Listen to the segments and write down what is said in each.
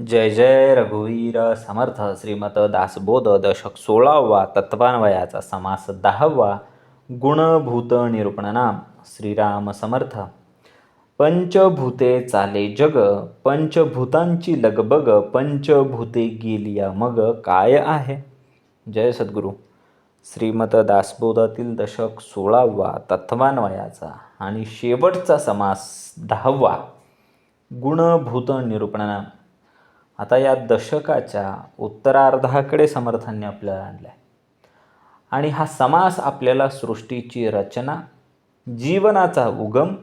जय जय रघुवीर समर्थ. श्रीमत दासबोध दशक 16वा. तत्वान्वयाचा समास 10वा. गुणभूत निरूपणनाम. श्रीराम समर्थ. पंचभूते चाले जग, पंचभूतांची लगबग, पंचभूते गेलिया मग काय आहे. जय सद्गुरू. श्रीमत दासबोधातील दशक 16वा तत्वान्वयाचा आणि शेवटचा समास 10वा. गुणभूत निरूपणनाम. आता या दशकाच्या उत्तरार्धाकडे समर्थांनी आपल्याला आणलं आहे आणि हा समास आपल्याला सृष्टीची रचना, जीवनाचा उगम,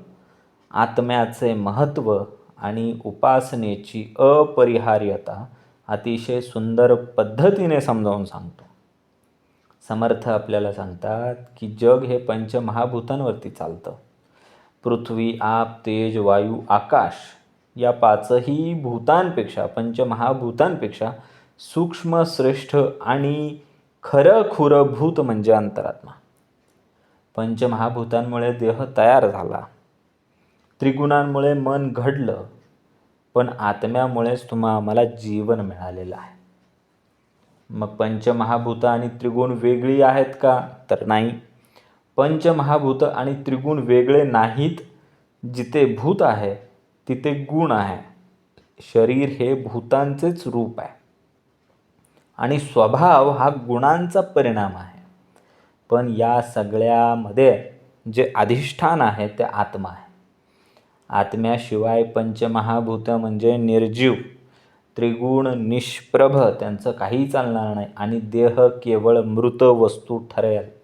आत्म्याचे महत्त्व आणि उपासनेची अपरिहार्यता अतिशय सुंदर पद्धतीने समजावून सांगतो. समर्थ आपल्याला सांगतात की जग हे पंचमहाभूतांवरती चालतं. पृथ्वी, आप, तेज, वायू, आकाश या पाचही भूतांपेक्षा, पंचमहाभूतांपेक्षा सूक्ष्म, श्रेष्ठ आणि खरं भूत म्हणजे अंतरात्मा. पंचमहाभूतांमुळे देह तयार झाला, त्रिगुणांमुळे मन घडलं, पण आत्म्यामुळेच आम्हाला जीवन मिळालेलं आहे. मग पंचमहाभूत आणि त्रिगुण वेगळी आहेत का? तर नाही. पंचमहाभूत आणि त्रिगुण वेगळे नाहीत. जिथे भूत आहे तिथे गुण आहे. शरीर हे भूतांचेच रूप आहे आणि स्वभाव हा गुणांचा परिणाम आहे. पण या सगळ्यामध्ये जे अधिष्ठान आहे ते आत्मा आहे. आत्म्याशिवाय पंचमहाभूत म्हणजे निर्जीव, त्रिगुण निष्प्रभ, त्यांचं काही चालणार नाही आणि देह केवळ मृत वस्तू ठरेल.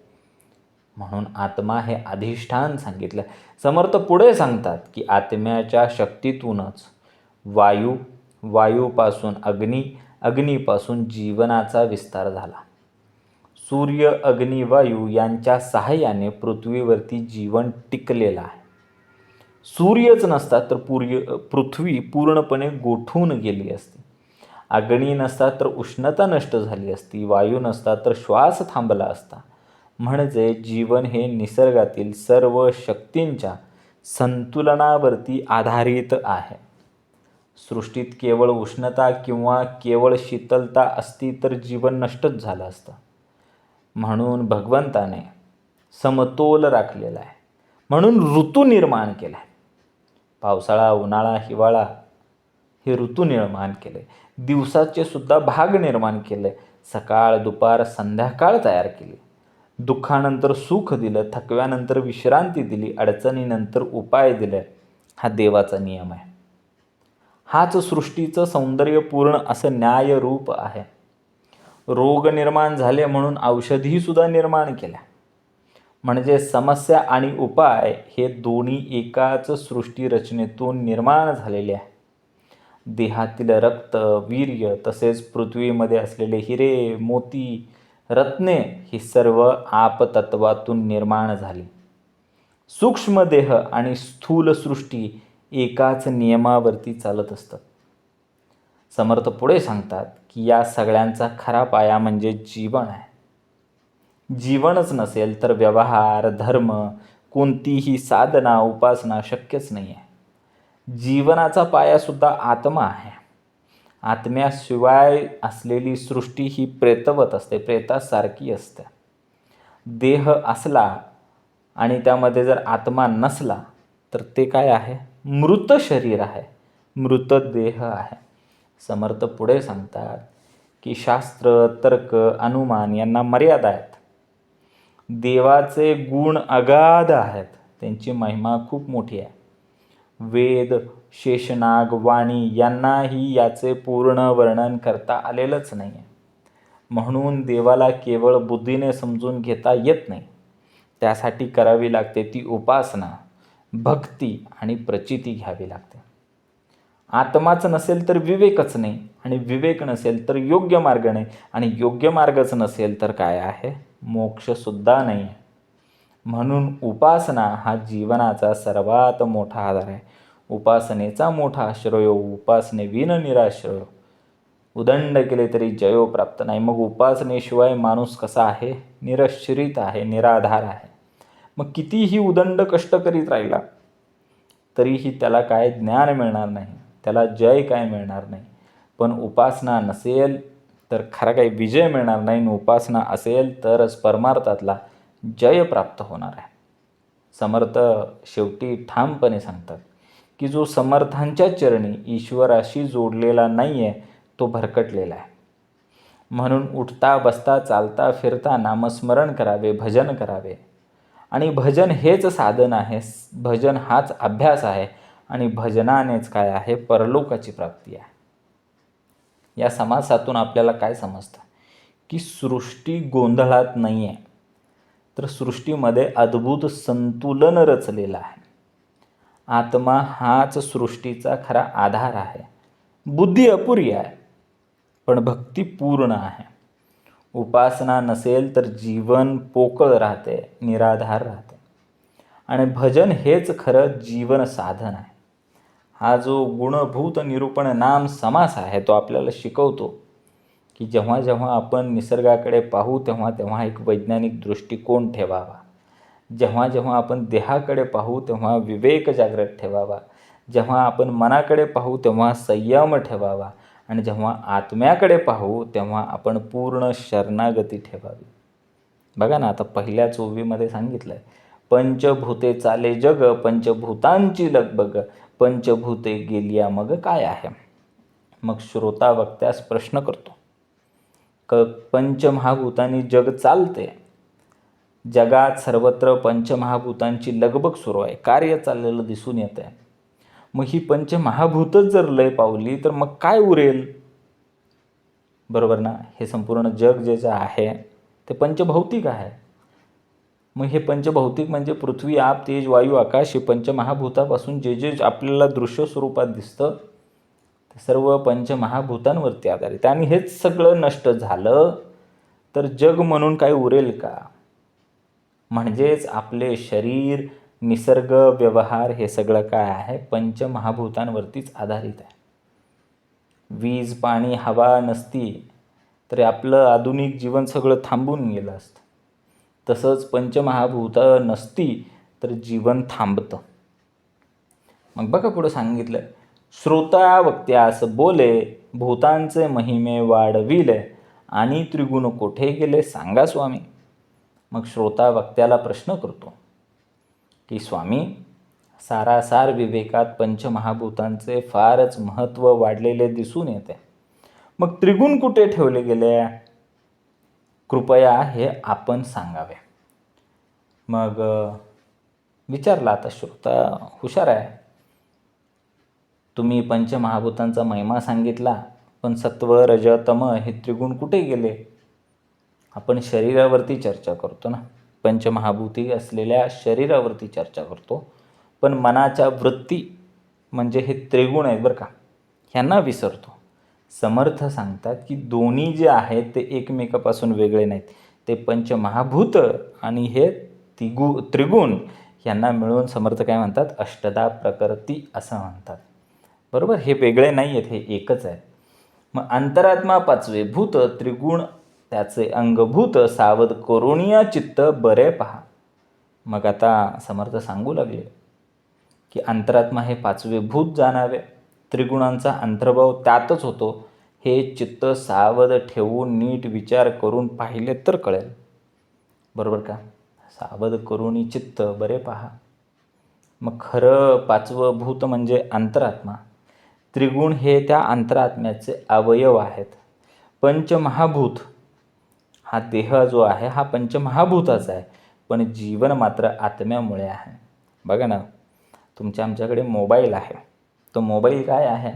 म्हणून आत्मा हे अधिष्ठान सांगितलं. समर्थ पुढे सांगतात की आत्म्याच्या शक्तीतूनच वायू, वायूपासून अग्नी, अग्नीपासून जीवनाचा विस्तार झाला. सूर्य, अग्नी, वायू यांच्या सहाय्याने पृथ्वीवरती जीवन टिकलेलं आहे. सूर्यच नसता तर पृथ्वी पूर्णपणे गोठून गेली असती. अग्नी नसता तर उष्णता नष्ट झाली असती. वायू नसता तर श्वास थांबला असता. म्हणजे जीवन हे निसर्गातील सर्व शक्तींच्या संतुलनावरती आधारित आहे. सृष्टीत केवळ उष्णता किंवा केवळ शीतलता असती तर जीवन नष्टच झालं असतं. म्हणून भगवंताने समतोल राखलेला आहे. म्हणून ऋतू निर्माण केला आहे. पावसाळा, उन्हाळा, हिवाळा हे ऋतू निर्माण केले. दिवसाचे सुद्धा भाग निर्माण केले. सकाळ, दुपार, संध्याकाळ तयार केली. दुःखानंतर सुख दिलं, थकव्यानंतर विश्रांती दिली, अडचणीनंतर उपाय दिले. हा देवाचा नियम आहे. हाच सृष्टीचं सौंदर्यपूर्ण असं न्यायरूप आहे. रोग निर्माण झाले म्हणून औषधी सुद्धा निर्माण केल्या. म्हणजे समस्या आणि उपाय हे दोन्ही एकाच सृष्टी रचनेतून निर्माण झालेले आहे. देहातील रक्त, वीर्य तसेच पृथ्वीमध्ये असलेले हिरे, मोती, रत्ने ही सर्व आपतत्वातून निर्माण झाली. सूक्ष्म देह आणि स्थूल सृष्टी एकाच नियमावरती चालत असतात. समर्थ पुढे सांगतात की या सगळ्यांचा खरा पाया म्हणजे जीवन आहे. जीवनच नसेल तर व्यवहार, धर्म, कोणतीही साधना, उपासना शक्यच नाही आहे. जीवनाचा पायासुद्धा आत्मा आहे. आत्म्याशिवाय असलेली सृष्टी ही प्रेतवत असते, प्रेतासारखी असते. देह असला आणि त्यामध्ये जर आत्मा नसला तर ते काय आहे? मृत शरीर आहे, मृत देह आहे. समर्थ पुढे सांगतात की शास्त्र, तर्क, अनुमान यांना मर्यादा आहेत. देवाचे गुण अगाध आहेत, त्यांची महिमा खूप मोठी आहे. वेद, शेषनाग, वाणी यांनाही याचे पूर्ण वर्णन करता आलेलंच नाही आहे. म्हणून देवाला केवळ बुद्धीने समजून घेता येत नाही. त्यासाठी करावी लागते ती उपासना, भक्ती आणि प्रचिती घ्यावी लागते. आत्माच नसेल तर विवेकच नाही आणि विवेक नसेल तर योग्य मार्ग नाही आणि योग्य मार्गच नसेल तर काय आहे? मोक्षसुद्धा नाही आहे. म्हणून उपासना हा जीवनाचा सर्वात मोठा आधार आहे. उपासनेचा मोठा आश्रय उपासनेविन निराश्रय. उदंड केले तरी जयो प्राप्त नाही. मग उपासनेशिवाय माणूस कसा आहे? निराश्रित आहे, निराधार आहे. मग कितीही उदंड कष्ट करीत राहिला तरीही त्याला काय ज्ञान मिळणार नाही, त्याला जय काय मिळणार नाही. पण उपासना नसेल तर खरा काही विजय मिळणार नाही. आणि उपासना असेल तरच परमार्थातला जय प्राप्त होणार आहे. समर्थ शेवटी ठामपणे सांगतात की जो समर्थांच्या चरणी ईश्वराशी जोडलेला नाही आहे तो भरकटलेला आहे. म्हणून उठता बसता चालता फिरता नामस्मरण करावे, भजन करावे. आणि भजन हेच साधन आहे. भजन हाच अभ्यास आहे. आणि भजनानेच काय आहे, परलोकाची प्राप्ती आहे. या समासातून आपल्याला काय समजतं की सृष्टी गोंधळात नाही आहे, तर सृष्टीमध्ये अद्भुत संतुलन रचलेलं आहे. आत्मा हाच सृष्टीचा खरा आधार आहे. बुद्धी अपुरी आहे पण भक्ती पूर्ण आहे. उपासना नसेल तर जीवन पोकळ राहते, निराधार राहते. आणि भजन हेच खरं जीवन साधन आहे. हा जो गुणभूत निरूपण नाम समास आहे तो आपल्याला शिकवतो की जेव्हा जेव्हा आपण निसर्गाकडे पाहू तेव्हा तेव्हा एक वैज्ञानिक दृष्टिकोन ठेवावा. जेव्हा जेव्हा आपण देहाकडे पाहू तेव्हा विवेक जागृत ठेवावा. जेव्हा आपण मनाकडे पाहू तेव्हा संयम ठेवावा. आणि जेव्हा आत्म्याकडे पाहू तेव्हा आपण पूर्ण शरणागती ठेवावी. बघा ना, आता पहिल्याच ओवीमध्ये सांगितलं आहे, पंचभूते चाले जग, पंचभूतांची लगबग, पंचभूते गेलिया मग काय आहे. मग श्रोता वक्त्यास प्रश्न करतो, पंचमहाभूतांनी जग चालते. जगात सर्वत्र पंचमहाभूतांची लगबग सुरू आहे, कार्य चाललेलं दिसून येत आहे. मग ही पंचमहाभूतच जर लय पावली तर मग काय उरेल, बरोबर ना. हे संपूर्ण जग जे जे आहे ते पंचभौतिक आहे. मग हे पंचभौतिक म्हणजे पृथ्वी, आप, तेज, वायू, आकाश, हे पंचमहाभूतापासून जे जे आपल्याला दृश्य स्वरूपात दिसतं ते सर्व पंचमहाभूतांवरती आधारित. आणि हेच सगळं नष्ट झालं तर जग म्हणून काय उरेल का. म्हणजेच आपले शरीर, निसर्ग, व्यवहार हे सगळं काय आहे, पंचमहाभूतांवरतीच आधारित आहे. वीज, पाणी, हवा नसती तरी आपलं आधुनिक जीवन सगळं थांबून गेलं असतं. तसंच पंचमहाभूतं नसती तर जीवन थांबतं. मग बघा पुढं सांगितलं, श्रोता वक्त्यास बोले, भूतांचे महिमे वाढविले, आणि त्रिगुण कोठे गेले सांगा स्वामी. मग श्रोता वक्त्याला प्रश्न करतो की स्वामी, सारासार विवेकात पंचमहाभूतांचे फारच महत्त्व वाढलेले दिसून येते. मग त्रिगुण कुठे ठेवले गेले, कृपया हे आपण सांगावे. मग विचारला. आता श्रोता हुशार आहे. तुम्ही पंचमहाभूतांचा महिमा सांगितला, पण सत्व, रज, तम हे त्रिगुण कुठे गेले. आपण शरीरावरती चर्चा करतो ना, पंचमहाभूती असलेल्या शरीरावरती चर्चा करतो, पण मनाच्या वृत्ती म्हणजे हे त्रिगुण आहेत बरं का, ह्यांना विसरतो. समर्थ सांगतात की दोन्ही जे आहेत ते एकमेकापासून वेगळे नाहीत. ते पंचमहाभूत आणि हे त्रिगुण यांना मिळून समर्थ काय म्हणतात, अष्टधा प्रकृती असं म्हणतात. बरोबर, हे वेगळे नाही आहेत, हे एकच आहे. मग अंतरात्मा पाचवे भूत, त्रिगुण त्याचे अंगभूत, सावध करुणिया चित्त बरे पहा. मग आता समर्थ सांगू लागले की अंतरात्मा हे पाचवे भूत जाणावे, त्रिगुणांचा अंतर्भाव त्यातच होतो, हे चित्त सावध ठेवून नीट विचार करून पाहिले तर कळेल. बरोबर का, सावध करुणी चित्त बरे पहा. मग खरं पाचवं भूत म्हणजे अंतरात्मा. त्रिगुण हे त्या अंतरात्म्याचे अवयव आहेत. पंचमहाभूत हा देह जो आहे हा पंचमहाभूताचा आहे, पण जीवन मात्र आत्म्यामुळे आहे. बघा ना, आमच्याकडे मोबाईल आहे. तो मोबाईल काय आहे,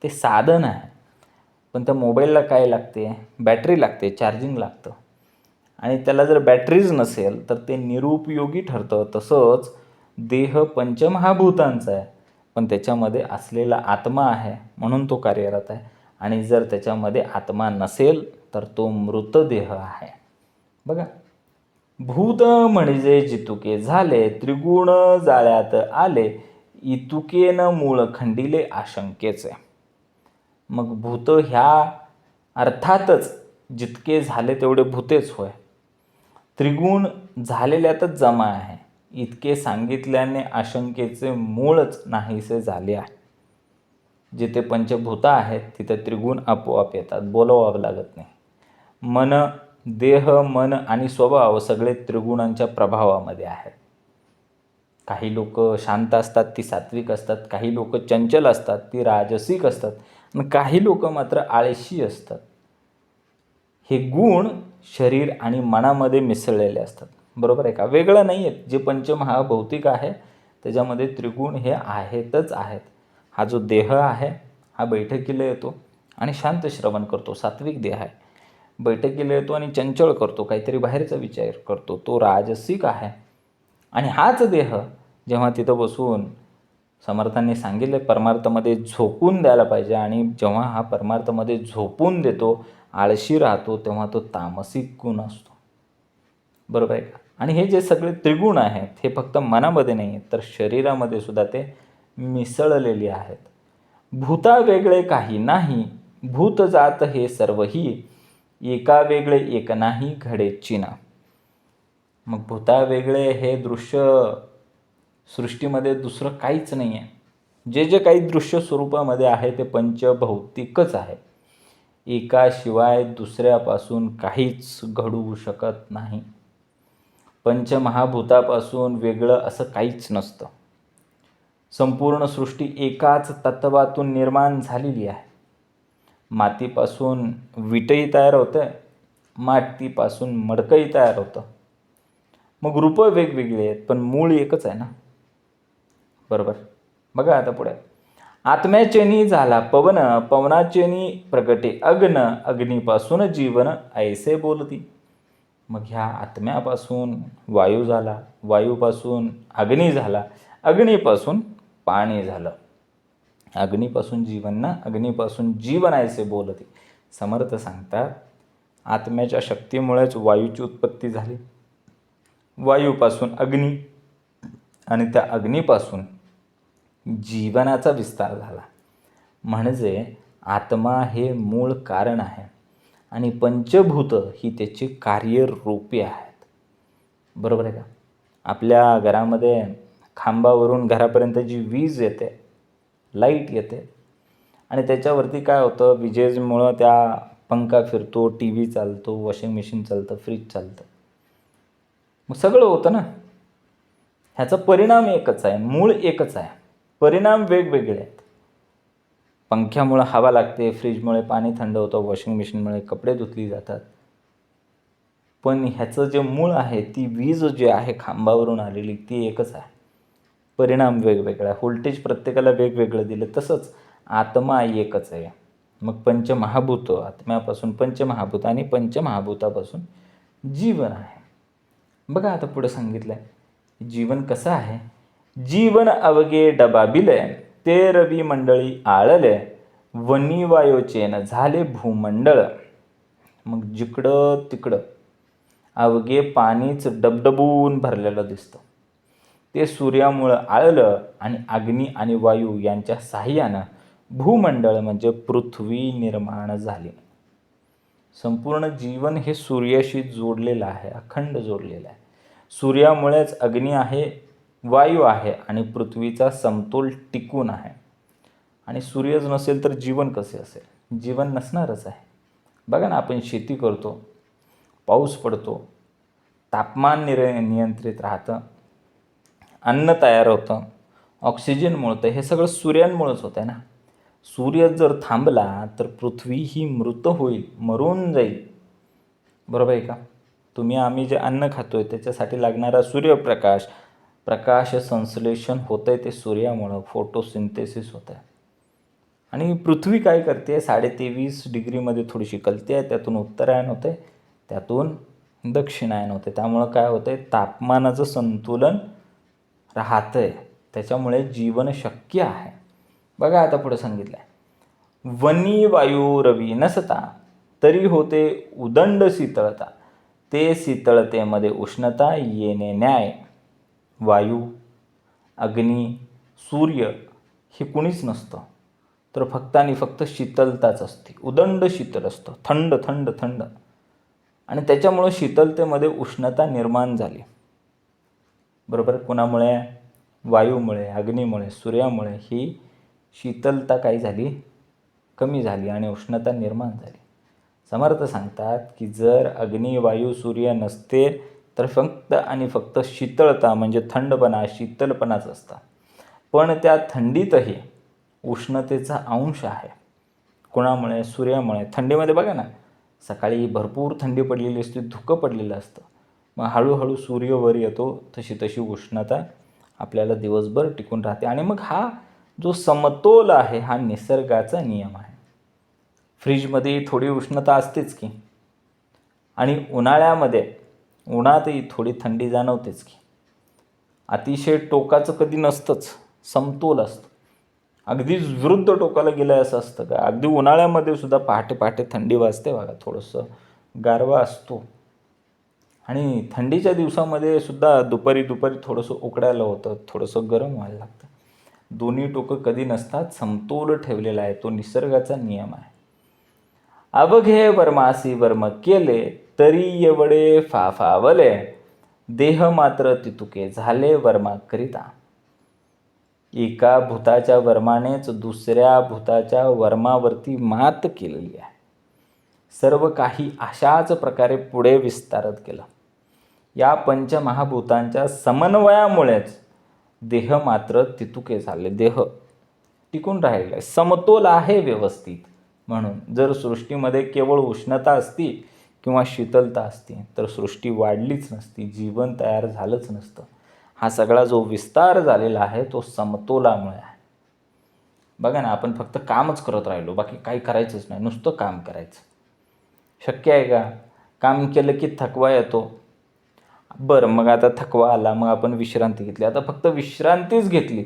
ते साधन आहे. पण त्या मोबाईलला काय लागते, बॅटरी लागते, चार्जिंग लागतं. आणि त्याला जर बॅटरीज नसेल तर ते निरुपयोगी ठरतं. तसंच देह पंचमहाभूतांचा आहे, पण त्याच्यामध्ये असलेला आत्मा आहे म्हणून तो कार्यरत आहे. आणि जर त्याच्यामध्ये आत्मा नसेल तर तो मृतदेह आहे. बघा, भूत म्हणजे जितुके झाले, त्रिगुण जाळ्यात आले, इतुकेन मूळ खंडिले आशंकेचे. मग भूत ह्या अर्थातच जितके झाले तेवढे भूतेच होय. त्रिगुण झालेल्यातच जमा आहे, इतके सांगितल्याने आशंकेचे मूळच नाहीसे झाले आहे. जिथे पंचभूता आहेत तिथे त्रिगुण आपोआप येतात, बोलवावं लागत नाही. मन, देह, मन आणि स्वभाव सगळे त्रिगुणांच्या प्रभावामध्ये आहेत. काही लोक शांत असतात ती सात्विक असतात, काही लोक चंचल असतात ती राजसिक असतात, आणि काही लोक मात्र आळशी असतात. हे गुण शरीर आणि मनामध्ये मिसळलेले असतात. बरोबर आहे का? वेगळं नाही आहेत. जे पंचमहाभौतिक आहे त्याच्यामध्ये त्रिगुण हे आहेतच आहेत. हा जो देह आहे हा बैठकीला येतो आणि शांत श्रवण करतो, सात्विक देह आहे. बैठकीला येतो आणि चंचल करतो, काहीतरी बाहेरचा विचार करतो, तो राजसिक आहे. आणि हाच देह जेव्हा तिथं बसून समर्थांनी सांगितले परमार्थामध्ये झोपून द्यायला पाहिजे, आणि जेव्हा हा परमार्थामध्ये झोपून देतो, आळशी राहतो, तेव्हा तो तामसिक गुण असतो. बरोबर आहे का? आणि हे जे सगळे त्रिगुण आहेत हे फक्त मनामध्ये नाही आहेत तर शरीरामध्ये सुद्धा ते मिसळलेली आहेत. भूता वेगळे काही नाही, भूत जात हे सर्वही, एका वेगळे एक नाही घडे चिना. मग भूता वेगळे हे दृश्य सृष्टीमध्ये दुसरं काहीच नाही आहे. जे जे काही दृश्य स्वरूपामध्ये आहे ते पंचभौतिकच आहे. एकाशिवाय दुसऱ्यापासून काहीच घडू शकत नाही. पंचमहाभूतापासून वेगळं असं काहीच नसतं. संपूर्ण सृष्टी एकाच तत्वातून निर्माण झालेली आहे. मातीपासून विटही तयार होतं, मातीपासून मडकंही तयार होतं. मग रूपं वेगवेगळी आहेत पण मूळ एकच आहे ना. बरोबर. बघा आता पुढे, आत्म्याचेनी झाला पवन, पवनाचेनी प्रगटे अग्न, अग्नीपासून जीवन ऐसे बोलती. मग ह्या आत्म्यापासून वायू झाला, वायूपासून अग्नी झाला, अग्नीपासून पाणी झालं. अग्नीपासून जीवन ना, अग्नीपासून जीवन ऐसे बोलती. समर्थ सांगतात आत्म्याच्या शक्तीमुळेच वायूची उत्पत्ती झाली, वायूपासून अग्नी, आणि त्या अग्नीपासून जीवनाचा विस्तार झाला. म्हणजे आत्मा हे मूळ कारण आहे आणि पंचभूत ही त्याची कार्यरूपी आहेत. बरोबर आहे का? आपल्या घरामध्ये खांबावरून घरापर्यंत जी वीज येते, लाईट येते, आणि त्याच्यावरती काय होतं, विजेमुळं त्या पंखा फिरतो, टी व्ही चालतो, वॉशिंग मशीन चालतं, फ्रीज चालतं, मग सगळं होतं ना. ह्याचा परिणाम एकच आहे, मूळ एकच आहे, परिणाम वेगवेगळे आहेत. पंख्यामुळं हवा लागते, फ्रीजमुळे पाणी थंड होतं, वॉशिंग मशीनमुळे कपडे धुतली जातात. पण ह्याचं जे मूळ आहे, ती वीज जी आहे खांबावरून आलेली, ती एकच आहे. परिणाम वेगवेगळा आहे, व्होल्टेज प्रत्येकाला वेगवेगळं दिलं. तसंच आत्मा एकच आहे. मग पंचमहाभूत, आत्म्यापासून पंचमहाभूत आणि पंचमहाभूतापासून जीवन आहे. बघा आता पुढे सांगितलं आहे जीवन कसं आहे. जीवन अवघे डबाबिले, ते रवी मंडळी आळले, वनी वायोचेन झाले भूमंडळ. मग जिकडं तिकडं अवघे पाणीच डबडबून भरलेलं दिसतं. ते सूर्यामुळं आळलं आणि अग्नी आणि वायू यांच्या साह्यानं भूमंडळ म्हणजे पृथ्वी निर्माण झाली. संपूर्ण जीवन हे सूर्याशी जोडलेलं आहे, अखंड जोडलेलं आहे. सूर्यामुळेच अग्नी आहे, वायू आहे आणि पृथ्वीचा समतोल टिकून आहे. आणि सूर्यच नसेल तर जीवन कसे असेल? जीवन नसणारच आहे. बघा ना, आपण शेती करतो, पाऊस पडतो, तापमान नियंत्रित राहतं, अन्न तयार होतं, ऑक्सिजन मिळतं, हे सगळं सूर्यांमुळेच होतं आहे ना. सूर्य जर थांबला तर पृथ्वी ही मृत होईल, मरून जाईल. बरोबर आहे का? आम्ही जे अन्न खातो आहे त्याच्यासाठी लागणारा सूर्यप्रकाश, प्रकाश संश्लेषण होतं आहे ते सूर्यामुळं, फोटोसिंथेसिस होतं आहे. आणि पृथ्वी काय करते, 23.5 डिग्रीमध्ये थोडीशी कलते आहे, त्यातून उत्तरायण होतं आहे, त्यातून दक्षिणायन होते. त्यामुळं काय होतं आहे, तापमानाचं संतुलन राहतं आहे. त्याच्यामुळे जीवन शक्य आहे. बघा आता पुढे सांगितलं आहे, वनी वायू रवी नसता, तरी होते उदंड शीतळता, ते शीतळतेमध्ये उष्णता येणे न्याय. वायू, अग्नी, सूर्य हे कुणीच नसतं, तर फक्त आणि फक्त शीतलताच असते. उदंड शीतल असतं, थंड थंड थंड, आणि त्याच्यामुळं शीतलतेमध्ये उष्णता निर्माण झाली. बरोबर. कोणामुळे? वायूमुळे, अग्नीमुळे, सूर्यामुळे ही शीतलता काय झाली, कमी झाली आणि उष्णता निर्माण झाली. समर्थ सांगतात की जर अग्नी, वायू, सूर्य नसते तर फक्त आणि फक्त शीतळता म्हणजे थंडपणा, शीतलपणाच असता. पण त्या थंडीतही उष्णतेचा अंश आहे. कोणामुळे? सूर्यामुळे. थंडीमध्ये बघा ना, सकाळी भरपूर थंडी पडलेली असते, धुकं पडलेलं असतं. मग हळूहळू सूर्य वर येतो, तशी तशी उष्णता आपल्याला दिवसभर टिकून राहते. आणि मग हा जो समतोल आहे हा निसर्गाचा नियम आहे. फ्रीजमध्ये थोडी उष्णता असतेच की, आणि उन्हाळ्यामध्ये उन्हातही थोडी थंडी जाणवतेच की. अतिशय टोकाचं कधी नसतंच, समतोल असतं. अगदी विरुद्ध टोकाला गेलं असं असतं का? अगदी उन्हाळ्यामध्ये सुद्धा पहाटे पहाटे थंडी वाजते बघा, थोडंसं गारवा असतो. आणि थंडीच्या दिवसामध्ये सुद्धा दुपारी थोडंसं उकडायला होतं, थोडंसं गरम व्हायला लागतं. दोन्ही टोकं कधी नसतात, समतोल ठेवलेला आहे. तो निसर्गाचा नियम आहे. अवघे वर्मासी वर्म केले, तरी एवढे फाफावले, देह मात्र तितुके झाले वर्मा करिता. एका भूताच्या वर्मानेच दुसऱ्या भूताच्या वर्मावरती मात केलेली आहे. सर्व काही अशाच प्रकारे पुढे विस्तारत गेलं. या पंचमहाभूतांच्या समन्वयामुळेच देह मात्र तितुके झाले. देह टिकून राहिला, समतोल आहे व्यवस्थित. म्हणून जर सृष्टीमध्ये केवळ उष्णता असती किंवा शीतलता असती तर सृष्टी वाढलीच नसती, जीवन तयार झालंच नसतं. हा सगळा जो विस्तार झालेला आहे तो समतोलामुळे आहे. बघा ना, आपण फक्त कामच करत राहिलो, बाकी काही करायचंच नाही, नुसतं काम करायचं. शक्य आहे का? काम केलं की थकवा येतो. बरं, मग आता थकवा आला, मग आपण विश्रांती घेतली. आता फक्त विश्रांतीच घेतली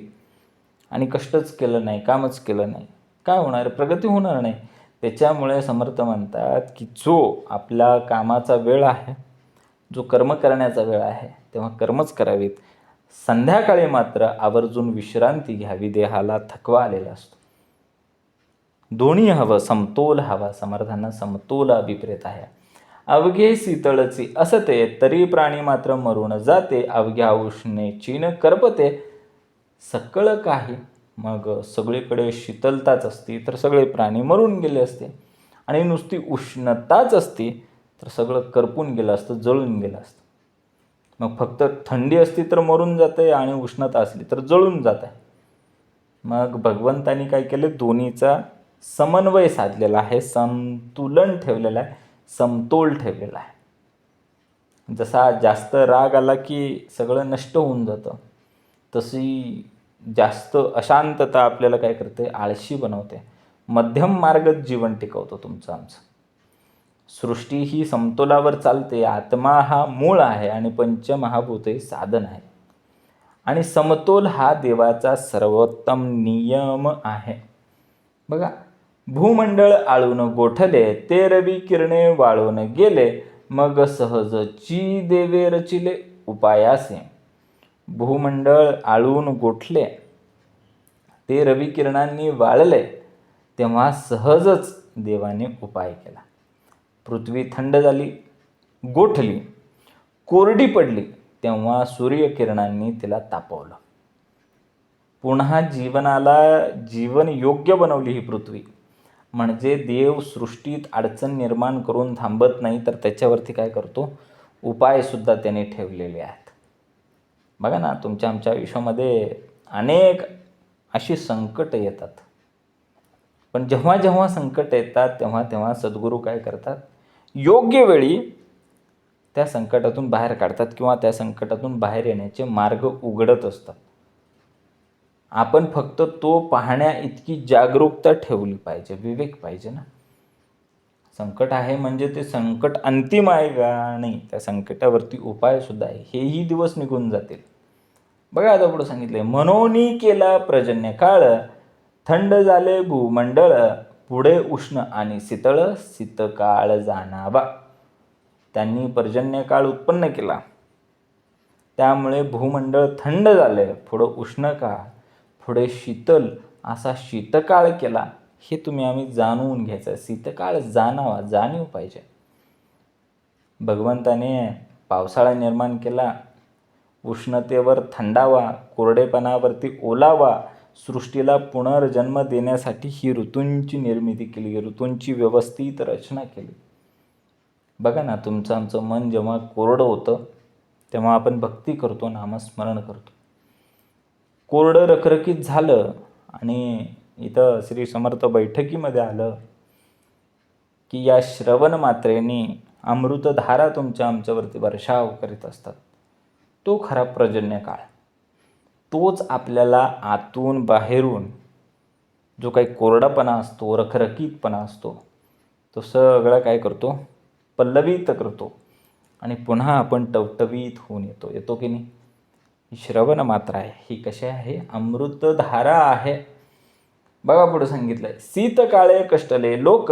आणि कष्टच केलं नाही, कामच केलं नाही, काय होणार? प्रगती होणार नाही. त्याच्यामुळे समर्थ म्हणतात की जो आपला कामाचा वेळ आहे, जो कर्म करण्याचा वेळ आहे, तेव्हा कर्मच करावीत. संध्याकाळी मात्र आवर्जून विश्रांती घ्यावी, देहाला थकवा आलेला असतो. दोन्ही हवं, समतोल हवा. समर्थांना समतोल अभिप्रेत आहे. अवघे शीतळची असते, तरी प्राणी मात्र मरून जाते. अवघ्या उष्णेची न करपते, सकळ काही. मग सगळीकडे शीतलताच असती तर सगळे प्राणी मरून गेले असते, आणि नुसती उष्णताच असती तर सगळं करपून गेलं असतं, जळून गेलं असतं. मग फक्त थंडी असती तर मरून जाते, आणि उष्णता असली तर जळून जात आहे. मग भगवंतानी काय केले? दोन्हीचा समन्वय साधलेला आहे, संतुलन ठेवलेलं आहे, समतोल ठेवलेला आहे. जसा जास्त राग आला की सगळं नष्ट होऊन जातं, तशी जास्त अशांतता आपल्याला काय करते? आळशी बनवते. मध्यम मार्गच जीवन टिकवतो तुमचं आमचं. सृष्टी ही समतोलावर चालते. आत्मा हा मूळ आहे आणि पंचमहाभूत हे साधन आहे. आणि समतोल हा देवाचा सर्वोत्तम नियम आहे. बघा, भूमंडळ आळून गोठले, ते रवी किरणे वाळून गेले, मग सहजची देवे रचिले उपायासे. भूमंडळ आळून गोठले, ते रवी किरणांनी वाळले, तेव्हा सहजच देवाने उपाय केला. पृथ्वी थंड झाली, गोठली, कोरडी पडली, तेव्हा सूर्यकिरणांनी तिला तापवलं. पुन्हा जीवनाला जीवन योग्य बनवली ही पृथ्वी. म्हणजे देव सृष्टीत अडचण निर्माण करून थांबत नाही, तर त्याच्यावरती काय करतो? उपायसुद्धा त्याने ठेवलेले आहेत. बघा ना, तुमच्या आमच्या आयुष्यामध्ये अनेक अशी संकट येतात. पण जेव्हा जेव्हा संकट येतात तेव्हा तेव्हा सद्गुरू काय करतात? योग्य वेळी त्या संकटातून बाहेर काढतात, किंवा त्या संकटातून बाहेर येण्याचे मार्ग उघडत असतात. आपण फक्त तो पाहण्या इतकी जागरूकता ठेवली पाहिजे, विवेक पाहिजे ना. संकट आहे म्हणजे ते संकट अंतिम आहे का? नाही, त्या संकटावरती उपायसुद्धा आहे. हेही दिवस निघून जातील. बघा, आता पुढे सांगितलंय, मनोनी केला पर्जन्य काळ, थंड झाले भूमंडळ, पुढे उष्ण आणि शीतळ, शीतकाळ जाणावा. त्यांनी पर्जन्य काळ उत्पन्न केला, त्यामुळे भूमंडळ थंड झाले, पुढं उष्ण काळ, पुढे शीतल, असा शीतकाळ केला. हे तुम्ही आम्ही जाणून घ्यायचं. शीतकाळ जाणावा, जाणीव पाहिजे. भगवंताने पावसाळा निर्माण केला, उष्णतेवर थंडावा, कोरडेपणावरती ओलावा, सृष्टीला पुनर्जन्म देण्यासाठी ही ऋतूंची निर्मिती केली, ऋतूंची व्यवस्थित रचना केली. बघा ना, तुमचं आमचं मन जेव्हा कोरडं होतं तेव्हा आपण भक्ती करतो, नामस्मरण करतो. कोरडं रखरखीत झालं आणि इथं श्री समर्थ बैठकीमध्ये आलं की या श्रवण मात्रेने अमृतधारा तुमच्या आमच्यावरती वर्षाव करीत असतात. तो खरा पर्जन्य काळ. तोच आपल्याला आतून बाहेरून जो काही कोरडापणा असतो, रखरखीतपणा असतो, तो सगळा काय करतो, पल्लवित करतो आणि पुन्हा आपण टवटवीत होऊन येतो की नाही. ही श्रवण मात्रा आहे, ही कशी आहे, अमृतधारा आहे. बघा पुढे सांगितलंय, शीतकाळे कष्टले लोक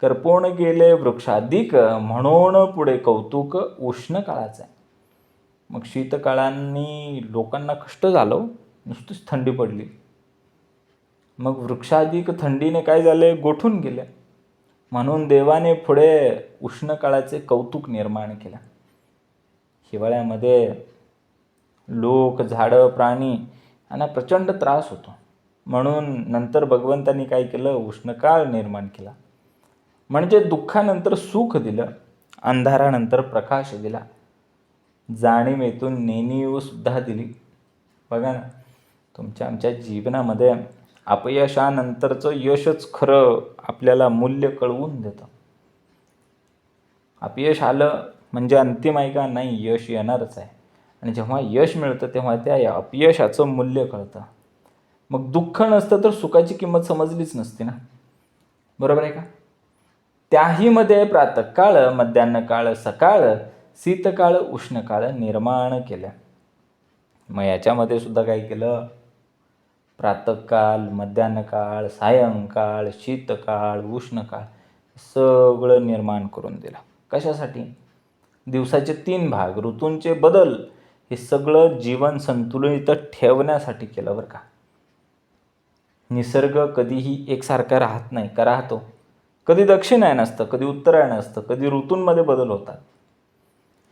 करपून गेले वृक्षाधिक, म्हणून पुढे कौतुक उष्ण काळाचं आहे. मग शीतकाळांनी लोकांना कष्ट झालं, नुसतीच थंडी पडली. मग वृक्षाधिक थंडीने काय झाले, गोठून गेले. म्हणून देवाने पुढे उष्ण काळाचे कौतुक निर्माण केलं. हिवाळ्यामध्ये लोक, झाडं, प्राणी यांना प्रचंड त्रास होतो. म्हणून नंतर भगवंतांनी काय केलं, उष्णकाळ निर्माण केला. म्हणजे दुःखानंतर सुख दिलं, अंधारानंतर प्रकाश दिला, जाणीवेतून नेणीव सुद्धा दिली. बघा ना, तुमच्या आमच्या जीवनामध्ये अपयशानंतरचं यशच खरं आपल्याला मूल्य कळवून देतं. अपयश आलं म्हणजे अंतिम आहे का, नाही, यश येणारच आहे. आणि जेव्हा यश मिळतं तेव्हा त्या अपयशाचं मूल्य कळतं. मग दुःख नसतं तर सुखाची किंमत समजलीच नसते ना, बरोबर आहे का. त्याहीमध्ये प्रातःकाळ, मध्यान्हकाळ, सकाळ, शीतकाळ, उष्णकाळ निर्माण केलं. मग याच्यामध्ये सुद्धा काय केलं, प्रातःकाळ, मध्यान्हकाळ, सायंकाळ, शीतकाळ, उष्णकाळ सगळं निर्माण करून दिलं. कशासाठी, दिवसाचे 3 भाग, ऋतूंचे बदल, हे सगळं जीवन संतुलित ठेवण्यासाठी केलं बरं का. निसर्ग कधीही एकसारखा राहत नाही का, राहतो. कधी दक्षिणायन असतं, कधी उत्तरायण असतं, कधी ऋतूंमध्ये बदल होतात.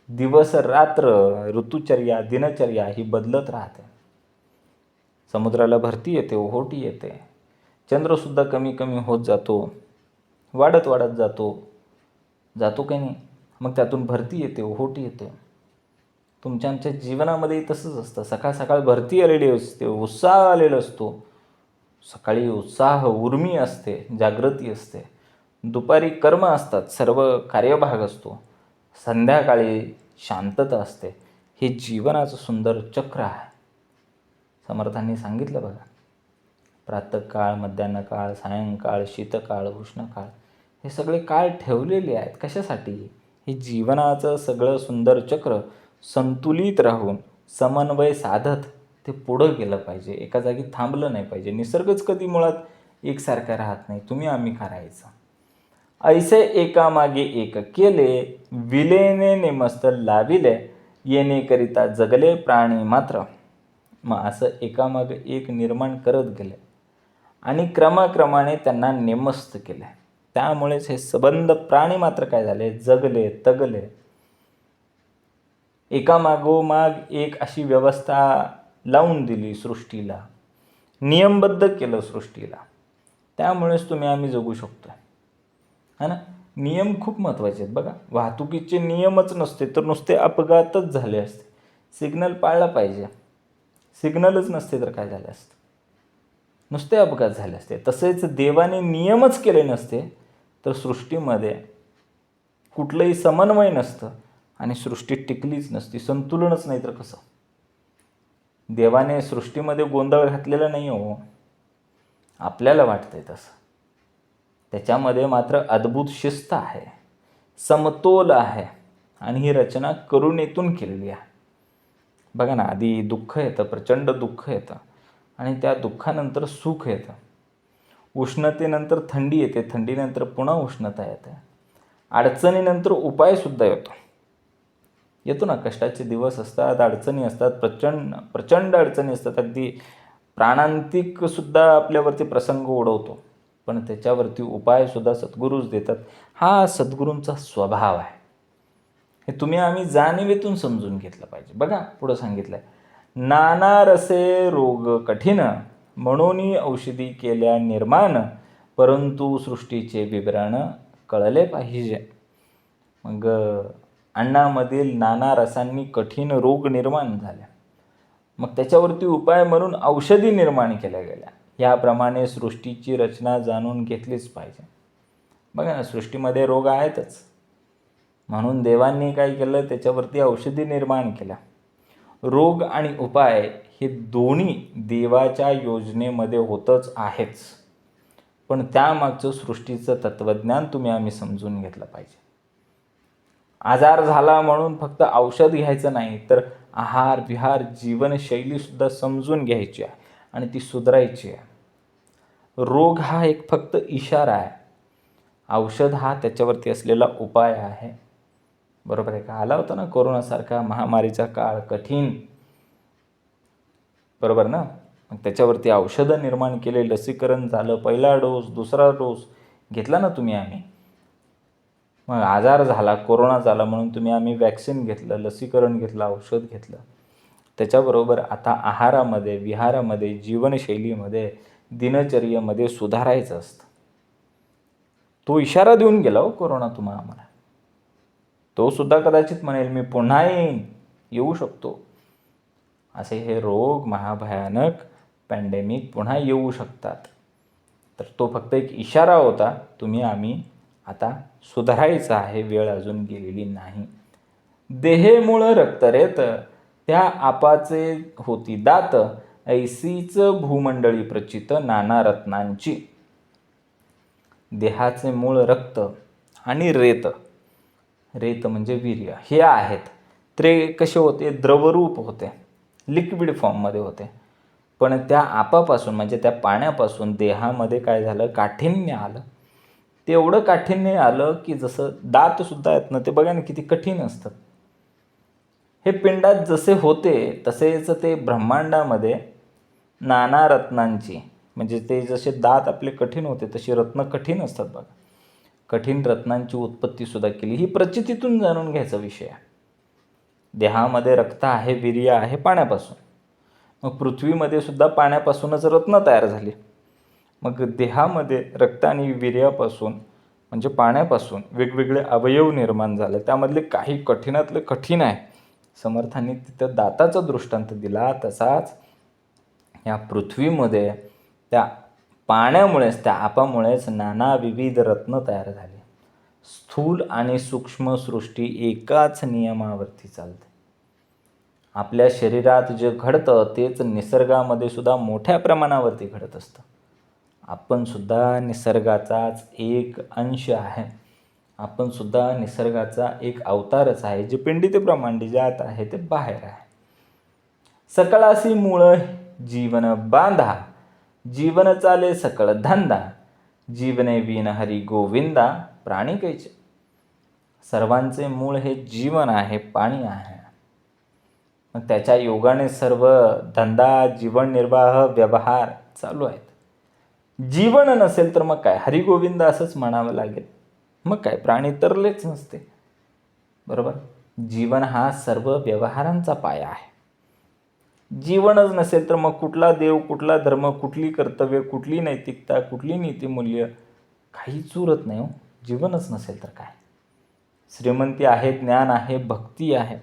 दिवस रात्र, ऋतुचर्या, दिनचर्या ही बदलत राहते. समुद्राला भरती येते, ओहोटी येते. चंद्रसुद्धा कमी कमी होत जातो, वाढत वाढत जातो की नाही. मग त्यातून भरती येते, ओहोटी येते. तुमच्या आमच्या जीवनामध्ये तसंच असतं. सकाळ सकाळ भरती आलेली असते, उत्साह आलेला असतो. सकाळी उत्साह, उर्मी असते, जागृती असते. दुपारी कर्म असतात, सर्व कार्यभाग असतो. संध्याकाळी शांतता असते. हे जीवनाचं सुंदर चक्र आहे. समर्थांनी सांगितलं बघा, प्रातःकाळ, मध्यान्हकाळ, सायंकाळ, शीतकाळ, उष्णकाळ हे सगळे काळ ठेवलेले आहेत. कशासाठी, हे जीवनाचं सगळं सुंदर चक्र संतुलित राहून समन्वय साधत ते पुढं गेलं पाहिजे, एका जागी थांबलं नाही पाहिजे. निसर्गच कधी मुळात एकसारखा राहत नाही, तुम्ही आम्ही करायचं. ऐसे एकामागे एक केले, विलेने नेमस्त लाविले, येणेकरिता जगले प्राणी मात्र. मग असं एकामागे एक निर्माण करत गेले आणि क्रमाक्रमाने त्यांना नेमस्त केले. त्यामुळेच हे सबंध प्राणी मात्र काय झाले, जगले, तगले. एकामागोमाग एक अशी व्यवस्था लावून दिली सृष्टीला, नियमबद्ध केलं सृष्टीला. त्यामुळेच तुम्ही आम्ही जगू शकतो, है ना. नियम खूप महत्त्वाचे आहेत. बघा, वाहतुकीचे नियमच नसते तर नुसते अपघातच झाले असते. सिग्नल पाळला पाहिजे, सिग्नलच नसते तर काय झाले असते, नुसते अपघात झाले असते. तसेच देवाने नियमच केले नसते तर सृष्टीमध्ये कुठलंही समन्वय नसतं आणि सृष्टी टिकलीच नसती, संतुलनच नाही तर कसं. देवाने सृष्टीमध्ये गोंधळ घातलेला नाही हो, आपल्याला वाटतंय तसं. त्याच्यामध्ये मात्र अद्भुत शिस्त आहे, समतोल आहे आणि ही रचना करुणेतून केलेली आहे. बघा ना, आधी दुःख येतं, प्रचंड दुःख येतं आणि त्या दुःखानंतर सुख येतं. उष्णतेनंतर थंडी येते, थंडीनंतर पुन्हा उष्णता येते. अडचणीनंतर उपायसुद्धा येतो ना. कष्टाचे दिवस असतात, अडचणी असतात, प्रचंड अडचणी असतात. अगदी प्राणांतिकसुद्धा आपल्यावरती प्रसंग ओढवतो, पण त्याच्यावरती उपायसुद्धा सद्गुरूच देतात. हा सद्गुरूंचा स्वभाव आहे. हे तुम्ही आम्ही जाणीवेतून समजून घेतलं पाहिजे. बघा पुढं सांगितलं आहे, नाना रसे रोग कठीण, म्हणून औषधी केल्या निर्माण, परंतु सृष्टीचे विवरण कळले पाहिजे. मग अन्नामधील नाना रसांनी कठीण रोग निर्माण झाले. मग त्याच्यावरती उपाय म्हणून औषधी निर्माण केल्या गेल्या. याप्रमाणे सृष्टीची रचना जाणून घेतलीच पाहिजे. बघा ना, सृष्टीमध्ये रोग आहेतच, म्हणून देवांनी काय केलं, त्याच्यावरती औषधी निर्माण केल्या. रोग आणि उपाय हे दोन्ही देवाच्या योजनेमध्ये होतच आहेच, पण त्यामागचं सृष्टीचं तत्त्वज्ञान आम्ही समजून घेतलं पाहिजे. आजार झाला म्हणून फक्त औषध घ्यायचं नाही, तर आहार विहार जीवनशैलीसुद्धा समजून घ्यायची आहे आणि ती सुधारायची आहे. रोग हा एक फक्त इशारा आहे, औषध हा त्याच्यावरती असलेला उपाय आहे. बरोबर आहे का? आला होता ना कोरोनासारखा महामारीचा काळ, कठीण, बरोबर ना? मग त्याच्यावरती औषधं निर्माण केले, लसीकरण झालं, पहिला डोस, दुसरा डोस घेतला ना आम्ही. मग आजार झाला, कोरोना झाला म्हणून आम्ही वॅक्सिन घेतलं, लसीकरण घेतलं, औषध घेतलं. त्याच्याबरोबर आता आहारामध्ये, विहारामध्ये, जीवनशैलीमध्ये, दिनचर्येमध्ये सुधारायचं असतं. तो इशारा देऊन गेला हो कोरोना आम्हाला. तो सुद्धा कदाचित म्हणेल मी पुन्हा येऊ शकतो. असे हे रोग, महाभयानक पॅन्डेमिक पुन्हा येऊ शकतात. तर तो फक्त एक इशारा होता, आम्ही आता सुधारायचं आहे, वेळ अजून गेलेली नाही. देहे रक्त रेत, त्या आपाचे होती दात, ऐसीच भूमंडळी प्रचित नाना रत्नांची. देहाचे मूळ रक्त आणि रेत, रेत म्हणजे वीर्य, हे आहेत. ते कसे होते? द्रवरूप होते, लिक्विड फॉर्ममध्ये होते. पण त्या आपापासून म्हणजे त्या पाण्यापासून देहामध्ये काय झालं? काठिण्य आलं. तेवढं काठिण्य आलं की जसं दातसुद्धा आहेत ना, ते बघा ना किती कठीण असतात. हे पिंडात जसे होते तसेच ते ब्रह्मांडामध्ये नाना रत्नांची, म्हणजे ते जसे दात आपले कठीण होते तशी रत्न कठीण असतात बघा. कठीण रत्नांची उत्पत्तीसुद्धा केली. ही प्रचितीतून जाणून घ्यायचा विषय आहे. देहामध्ये रक्त आहे, वीर्य आहे पाण्यापासून. मग पृथ्वीमध्ये सुद्धा पाण्यापासूनच रत्न तयार झाली. मग देहामध्ये रक्त आणि वीर्यापासून म्हणजे पाण्यापासून वेगवेगळे अवयव निर्माण झाले. त्यामधले काही कठीणातले कठीण आहे. समर्थांनी तिथं दाताचा दृष्टांत दिला. तसाच या पृथ्वीमध्ये त्या पाण्यामुळेच, त्या आपामुळेच नाना विविध रत्न तयार झाले. स्थूल आणि सूक्ष्म सृष्टी एकाच नियमावरती चालते. आपल्या शरीरात जे घडतं तेच निसर्गामध्ये सुद्धा मोठ्या प्रमाणावरती घडत असतं. आपण सुद्धा निसर्गाचाच एक अंश आहे. आपण सुद्धा निसर्गाचा एक अवतारच आहे. जे पिंडी ते ब्रह्मांडी, जे आत आहे ते बाहेर आहे. सकळासी मूळ जीवन बांधा, जीवन चाले सकळ धंदा, जीवने विन हरी गोविंदा, प्राणी कैचे. सर्वांचे मूळ हे जीवन आहे, पाणी आहे. मग त्याच्या योगाने सर्व धंदा, जीवन निर्वाह, व्यवहार चालू आहेत. जीवन नसेल तर मग काय? हरिगोविंद असंच म्हणावं लागेल. मग काय? प्राणी तरलेच नसते. बरोबर? जीवन हा सर्व व्यवहारांचा पाया आहे. जीवनच नसेल तर मग कुठला देव, कुठला धर्म, कुठली कर्तव्य, कुठली नैतिकता, कुठली नीतिमूल्य, काहीच उरत नाही हो. जीवनच नसेल तर काय? श्रीमंती आहे, ज्ञान आहे, भक्ती आहे,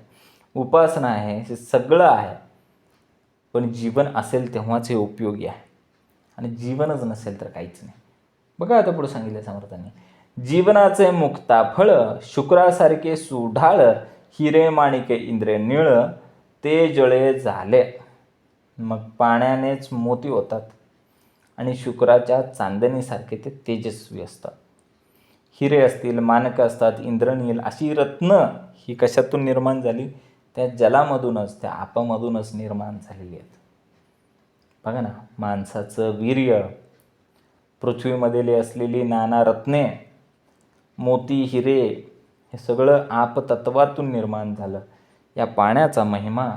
उपासना आहे, हे सगळं आहे. पण जीवन असेल तेव्हाच हे उपयोगी आहे, आणि जीवनच नसेल तर काहीच नाही. बघा आता पुढे सांगितलं समर्थांनी, जीवनाचे मुक्ता फळ, शुक्रासारखे सुढाळ, हिरे माणिके इंद्रे निळ, ते जळे झाले. मग पाण्यानेच मोती होतात आणि शुक्राच्या चांदणीसारखे ते तेजस्वी असतात. हिरे असतील, माणकं असतात, इंद्रनील, अशी रत्न ही कशातून निर्माण झाली? त्या जलामधूनच, त्या आपामधूनच निर्माण झालेली आहेत. बघा ना, माणसाचं वीर्य, पृथ्वीमधली असलेली नाना रत्ने, मोती, हिरे, हे सगळं आपतत्वातून निर्माण झालं. या पाण्याचा महिमा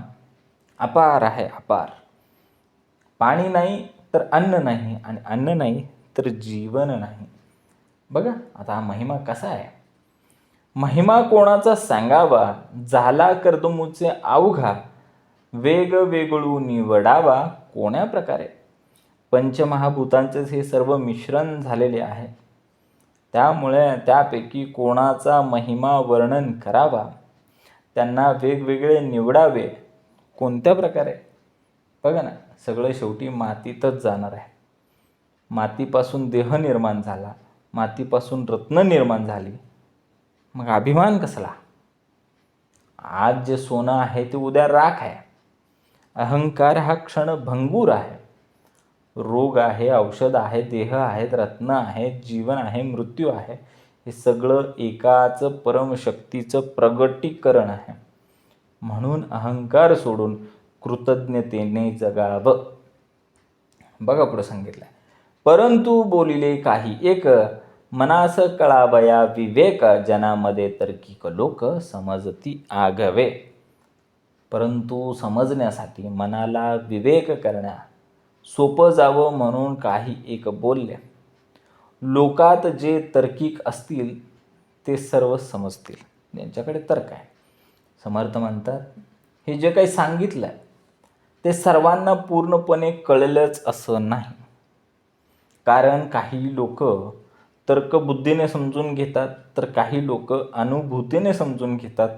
अपार आहे, अपार. पाणी नाही तर अन्न नाही, आणि अन्न नाही तर जीवन नाही. बघा आता हा महिमा कसा आहे. महिमा कोणाचा सांगावा, झाला कर्दमुचे अवघा, वेग वेगळू निवडावा कोण्या प्रकारे. पंचमहाभूतांचेच हे सर्व मिश्रण झालेले आहे. त्यामुळे त्यापैकी कोणाचा महिमा वर्णन करावा, त्यांना वेगवेगळे निवडावे, कोणत्या प्रकारे? बघा ना, सगळं शेवटी मातीतच जाणार आहे. मातीपासून देह निर्माण झाला, मातीपासून रत्न निर्माण झाली, मग अभिमान कसला? आज जे सोनं आहे ते उद्या राख आहे. अहंकार हा क्षण भंगूर आहे. रोग आहे, औषध आहे, देह आहेत, रत्न आहेत, जीवन आहे, मृत्यू आहे. हे सगळं एकाच परमशक्तीचं प्रगटीकरण आहे. म्हणून अहंकार सोडून कृतज्ञतेने जगावं. बघा पुढे सांगितलंय, परंतु बोलिले काही एक, मनास कळावया विवेक, जनामध्ये तर्किक लोक समजती आगवे. परंतु समजण्यासाठी मनाला विवेक करण्या सोपं जावं म्हणून काही एक बोलले. लोकात जे तर्किक असतील ते सर्व समजतील, त्यांच्याकडे तर्क आहे. समर्थ म्हणतात, हे जे काही सांगितलं आहे ते सर्वांना पूर्णपणे कळलंच असं नाही. कारण काही लोक तर्कबुद्धीने समजून घेतात, तर काही लोक अनुभूतीने समजून घेतात.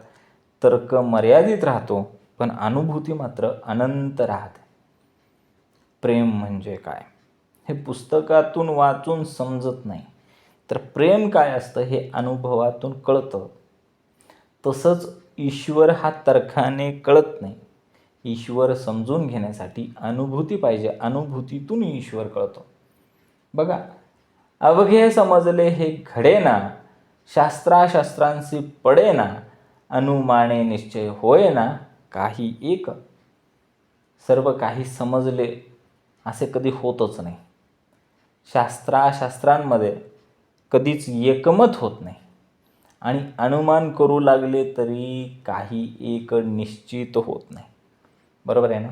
तर्क मर्यादित राहतो, पण अनुभूती मात्र अनंत राहते. प्रेम म्हणजे काय हे पुस्तकातून वाचून समजत नाही, तर प्रेम काय असतं हे अनुभवातून कळतं. तसंच ईश्वर हा तर्काने कळत नाही. ईश्वर समजून घेण्यासाठी अनुभूती पाहिजे, अनुभूतीतून ईश्वर कळतो. बघा, अवघे समजले हे घडेना, शास्त्राशास्त्रांशी पडेना, अनुमाने निश्चय होयना काही एक. सर्व काही समजले असे कधी होतच नाही. शास्त्राशास्त्रांमध्ये कधीच एकमत होत नाही. आणि अनुमान करू लागले तरी काही एक निश्चित होत नाही. बरोबर आहे ना?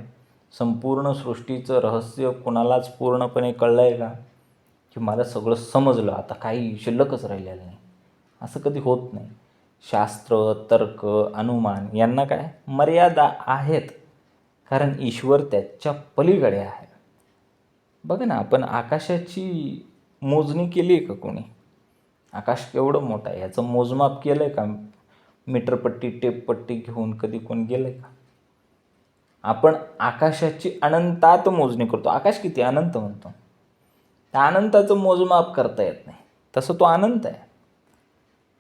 संपूर्ण सृष्टीचं रहस्य कुणालाच पूर्णपणे कळलं आहे का? की मला सगळं समजलं, आता काही शिल्लकच राहिलेलं नाही, असं कधी होत नाही. शास्त्र, तर्क, अनुमान यांना काय मर्यादा आहेत, कारण ईश्वर त्याच्या पलीकडे आहे. बघा ना, आपण आकाशाची मोजणी केली आहे का कोणी? आकाश केवढं मोठं आहे याचं मोजमाप केलं आहे का? मीटरपट्टी, टेपपट्टी घेऊन कधी कोण गेलं आहे का? आपण आकाशाची अनंतात मोजणी करतो. आकाश किती अनंत म्हणतो, त्या अनंताचं मोजमाप करता येत नाही. तसं तो अनंत आहे,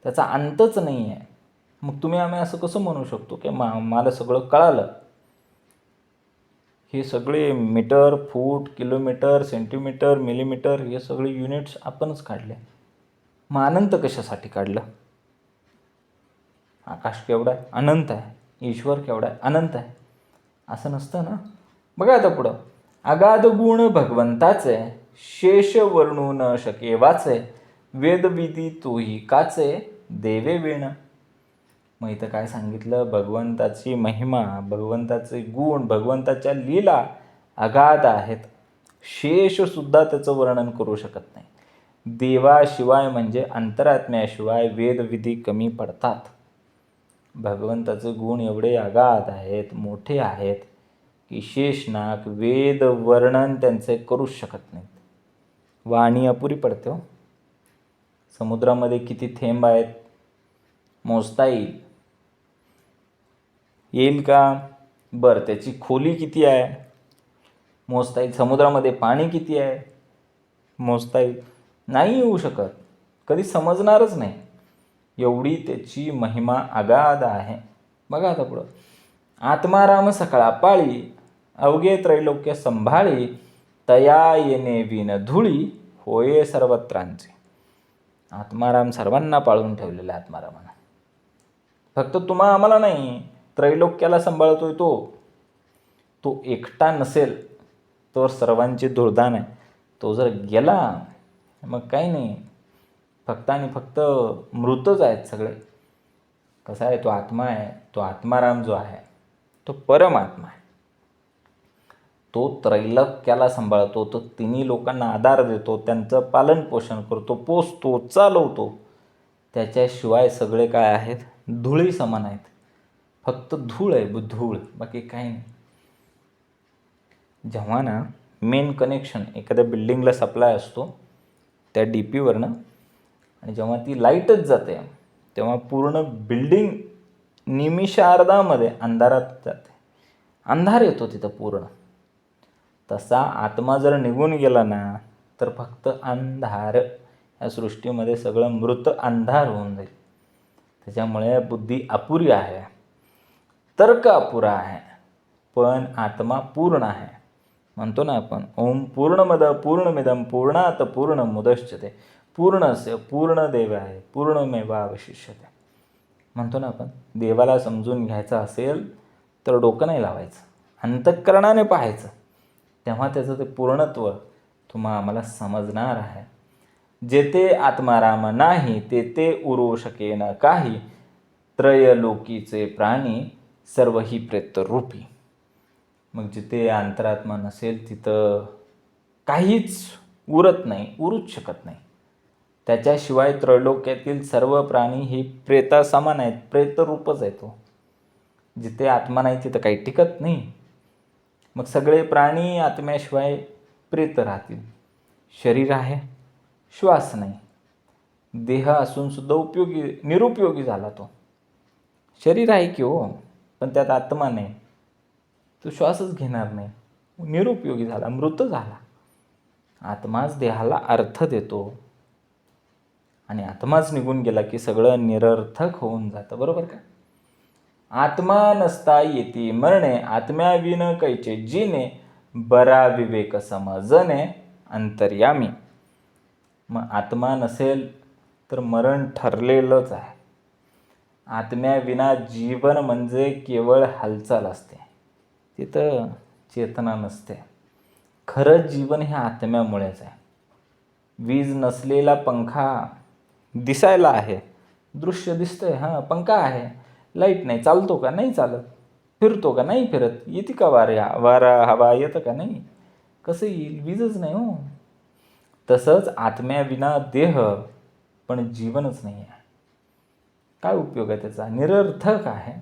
त्याचा अंतच नाही आहे. मग तुम्ही आम्ही असं कसं म्हणू शकतो की मला सगळं कळालं? हे सगळे मीटर, फूट, किलोमीटर, सेंटीमीटर, मिलीमीटर हे सगळे युनिट्स आपणच काढले. मग अनंत कशासाठी काढलं? आकाश केवढा आहे? अनंत आहे. ईश्वर केवढा आहे? अनंत आहे. असं नसतं ना. बघा आता पुढं, अगाध गुण भगवंताचे, शेष वर्णू न शके वाचे, वेदविधी तोही काचे, देवे विण. मग इथं काय सांगितलं? भगवंताची महिमा, भगवंताचे गुण, भगवंताच्या लीला अगाध आहेत. शेषसुद्धा त्याचं वर्णन करू शकत नाही. देवाशिवाय म्हणजे अंतरात्म्याशिवाय वेदविधी कमी पडतात. भगवंताचे गुण एवढे अगाध आहेत, मोठे आहेत की शेषनाग वेद वर्णन त्यांचे करूच शकत नाहीत. वाणी अपुरी पडते हो. समुद्रामध्ये किती थेंब आहेत मोजता येईल का? बरं, त्याची खोली किती आहे मोजता येईल? समुद्रामध्ये पाणी किती आहे मोजता येईल? नाही येऊ शकत, कधी समजणारच नाही. एवढी त्याची महिमा अगाध आहे. बघा आता पुढं, आत्माराम सकळा पाळी, अवघे त्रैलोक्य संभाळी, तया येणे विन धुळी, होये सर्वत्रांचे. आत्माराम सर्वांना पाळून ठेवलेला आत्मारामानं. फक्त तुम्हा आम्हाला नाही, त्रैलोक्याला सांभाळतोय तो एकटा नसेल तर सर्वांची दुर्दान आहे. तो जर गेला मग काही नाही, फक्त आणि फक्त मृतच आहेत सगळे. कसा आहे? तो आत्मा आहे, तो आत्माराम जो आहे तो परमात्मा आहे. तो त्रैलोक्याला सांभाळतो, तो तिन्ही लोकांना आधार देतो, त्यांचं पालन पोषण करतो, पोसतो, चालवतो. त्याच्याशिवाय सगळे काय आहेत? धुळी समान आहेत. फक्त धूळ आहे, धूळ, बाकी काही नाही. जेव्हा ना मेन कनेक्शन एखाद्या बिल्डिंगला सप्लाय असतो त्या डी पीवरनं, आणि जेव्हा ती लाईटच जाते तेव्हा पूर्ण बिल्डिंग निमिषार्धामध्ये अंधारात जाते, अंधार येतो तिथं पूर्ण. तसा आत्मा जर निघून गेला ना तर फक्त अंधार, या सृष्टीमध्ये सगळं मृत अंधार होऊन जाईल. त्याच्यामुळे बुद्धी अपुरी आहे, तर्क अपुरा आहे, पण आत्मा पूर्ण आहे. म्हणतो ना आपण, ओम पूर्णमद पूर्णमिदं पूर्णात पूर्णमुदच्यते पूर्णस्य पूर्णदेवाय पूर्णमेवावशिष्यते. म्हणतो ना आपण, देवाला समजून घ्यायचं असेल तर डोकं नाही लावायचं, अंतःकरणाने पाहायचं, तेव्हा त्याचं ते पूर्णत्व आम्हाला समजणार आहे. जेथे आत्माराम नाही तेथे उरू शकेन काही, त्रयलोकीचे प्राणी सर्व ही प्रेतरूपी. मग जिथे अंतरात्मा नसेल तिथं काहीच उरत नाही, उरूच शकत नाही. त्याच्याशिवाय त्रैलोक्यातील सर्व प्राणी हे प्रेतासमान आहेत, प्रेतरूपच आहे तो. जिथे आत्मा नाही तिथं काही टिकत नाही. मग सगळे प्राणी आत्म्याशिवाय प्रेत राहतील. शरीर आहे, श्वास नाही, देह असून सुद्धा निरुपयोगी झाला तो. शरीर आहे की हो, पण त्यात आत्मा नाही, तो श्वासच घेणार नाही, निरुपयोगी झाला, मृत झाला. आत्माच देहाला अर्थ देतो, आणि आत्माच निघून गेला की सगळं निरर्थक होऊन जातं. बरोबर का? आत्मा नसता येती मरणे, आत्म्याविन कैचे जीने, बरा विवेक समजणे अंतर्यामी. मग आत्मा नसेल तर मरण ठरलेलंच आहे. आत्म्याविना जीवन म्हणजे केवळ हालचाल असते, तिथं चेतना नसते. खरं जीवन हे आत्म्यामुळेच आहे. वीज नसलेला पंखा दिसायला आहे, दृश्य दिसतंय, हां पंखा आहे, लाईट नाही, चालतो का? नाही चालत. फिरतो का? नाही फिरत. येते का वारा हवा येतं का? नाही. कसं येईल? वीजच नाही हो. तसंच आत्म्याविना देह पण जीवनच नाही आहे. काय उपयोग आहे त्याचा? निरर्थक आहे.